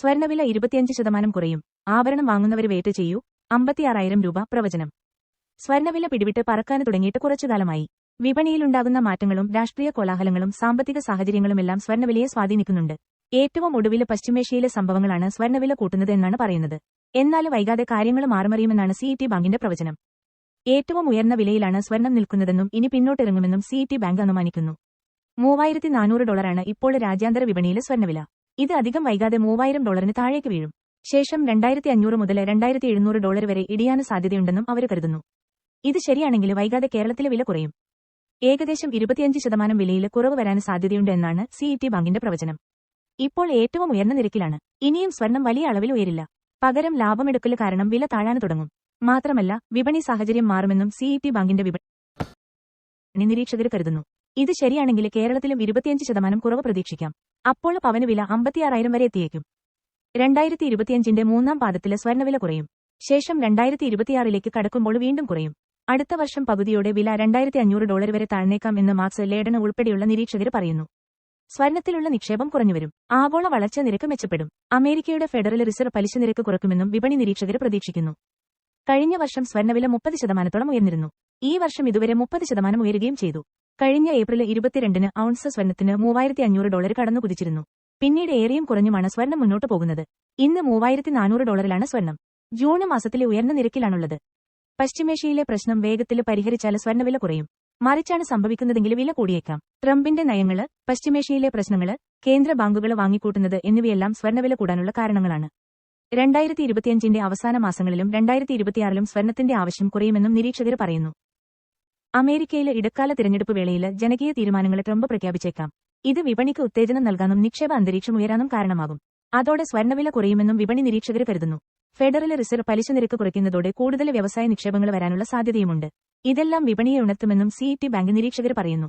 സ്വർണ്ണവില 25% കുറയും. ആഭരണം വാങ്ങുന്നവര് വെയിറ്റ് ചെയ്യൂ. 56,000 രൂപ പ്രവചനം. സ്വർണ്ണവില പിടിവിട്ട് പറക്കാൻ തുടങ്ങിയിട്ട് കുറച്ചുകാലമായി. വിപണിയിലുണ്ടാകുന്ന മാറ്റങ്ങളും രാഷ്ട്രീയ കോലാഹലങ്ങളും സാമ്പത്തിക സാഹചര്യങ്ങളുമെല്ലാം സ്വർണ്ണവിലയെ സ്വാധീനിക്കുന്നുണ്ട്. ഏറ്റവും ഒടുവിലെ പശ്ചിമേഷ്യയിലെ സംഭവങ്ങളാണ് സ്വർണ്ണവില കൂട്ടുന്നത് എന്നാണ് പറയുന്നത്. എന്നാൽ വൈകാതെ കാര്യങ്ങൾ മാറുമറിയുമെന്നാണ് സിഇടി ബാങ്കിന്റെ പ്രവചനം. ഏറ്റവും ഉയർന്ന വിലയിലാണ് സ്വർണം നിൽക്കുന്നതെന്നും ഇനി പിന്നോട്ടിറങ്ങുമെന്നും സിഇടി ബാങ്ക് അനുമാനിക്കുന്നു. $3,400 ഇപ്പോൾ രാജ്യാന്തര വിപണിയിലെ സ്വർണ്ണവില. ഇത് അധികം വൈകാതെ $3,000 താഴേക്ക് വീഴും. ശേഷം $2,500 മുതൽ $2,700 വരെ ഇടിയാൻ സാധ്യതയുണ്ടെന്നും അവർ കരുതുന്നു. ഇത് ശരിയാണെങ്കിൽ വൈകാതെ കേരളത്തിലെ വില കുറയും. ഏകദേശം 25% വിലയിൽ കുറവ് വരാൻ സാധ്യതയുണ്ട് എന്നാണ് സിഇടി ബാങ്കിന്റെ പ്രവചനം. ഇപ്പോൾ ഏറ്റവും ഉയർന്ന നിരക്കിലാണ്. ഇനിയും സ്വർണം വലിയ അളവിൽ ഉയരില്ല. പകരം ലാഭമെടുക്കൽ കാരണം വില താഴാൻ തുടങ്ങും. മാത്രമല്ല വിപണി സാഹചര്യം മാറുമെന്നും സിഇടി ബാങ്കിന്റെ വിപണി നിരീക്ഷകർ കരുതുന്നു. ഇത് ശരിയാണെങ്കിൽ കേരളത്തിലും 25% കുറവ് പ്രതീക്ഷിക്കാം. അപ്പോൾ പവന് വില 56,000 വരെ എത്തിയേക്കും. 2025 മൂന്നാം പാദത്തിലെ സ്വർണ്ണവില കുറയും. ശേഷം 2026 കടക്കുമ്പോൾ വീണ്ടും കുറയും. അടുത്ത വർഷം പകുതിയോടെ വില $2,500 വരെ താഴ്ന്നേക്കാം എന്ന് മാർക്സ് ലേഡൻ ഉൾപ്പെടെയുള്ള നിരീക്ഷകർ പറയുന്നു. സ്വർണ്ണത്തിലുള്ള നിക്ഷേപം കുറഞ്ഞുവരും. ആഗോള വളർച്ചാ നിരക്ക് മെച്ചപ്പെടും. അമേരിക്കയുടെ ഫെഡറൽ റിസർവ് പലിശ നിരക്ക് കുറയ്ക്കുമെന്നും വിപണി നിരീക്ഷകർ പ്രതീക്ഷിക്കുന്നു. കഴിഞ്ഞ വർഷം സ്വർണ്ണവില 30% ഉയർന്നിരുന്നു. ഈ വർഷം ഇതുവരെ 30% ഉയരുകയും ചെയ്തു. കഴിഞ്ഞ ഏപ്രിൽ 22 ഔൺസ് സ്വർണ്ണത്തിന് $3,500 കടന്നു കുതിച്ചിരുന്നു. പിന്നീട് ഏറിയും കുറഞ്ഞുമാണ് സ്വർണ്ണം മുന്നോട്ട് പോകുന്നത്. ഇന്ന് $3,400 സ്വർണ്ണം. ജൂൺ മാസത്തിലെ ഉയർന്ന നിരക്കിലാണുള്ളത്. പശ്ചിമേഷ്യയിലെ പ്രശ്നം വേഗത്തിൽ പരിഹരിച്ചാൽ സ്വർണ്ണവില കുറയും. മറിച്ചാണ് സംഭവിക്കുന്നതെങ്കിൽ വില കൂടിയേക്കാം. ട്രംപിന്റെ നയങ്ങള്, പശ്ചിമേഷ്യയിലെ പ്രശ്നങ്ങള്, കേന്ദ്ര ബാങ്കുകൾ വാങ്ങിക്കൂട്ടുന്നത് എന്നിവയെല്ലാം സ്വർണ്ണവില കൂടാനുള്ള കാരണങ്ങളാണ്. 2025 അവസാന മാസങ്ങളിലും 2026 സ്വർണ്ണത്തിന്റെ ആവശ്യം കുറയുമെന്നും നിരീക്ഷകർ പറയുന്നു. അമേരിക്കയിലെ ഇടക്കാല തിരഞ്ഞെടുപ്പ് വേളയിൽ ജനകീയ തീരുമാനങ്ങൾ ട്രംപ് പ്രഖ്യാപിച്ചേക്കാം. ഇത് വിപണിക്ക് ഉത്തേജനം നൽകാനും നിക്ഷേപ അന്തരീക്ഷം ഉയരാനും കാരണമാകും. അതോടെ സ്വർണ്ണവില കുറയുമെന്നും വിപണി നിരീക്ഷകർ കരുതുന്നു. ഫെഡറൽ റിസർവ് പലിശ നിരക്ക് കുറയ്ക്കുന്നതോടെ കൂടുതൽ വ്യവസായ നിക്ഷേപങ്ങൾ വരാനുള്ള സാധ്യതയുമുണ്ട്. ഇതെല്ലാം വിപണിയെ ഉണർത്തുമെന്നും സിഇടി ബാങ്ക് നിരീക്ഷകർ പറയുന്നു.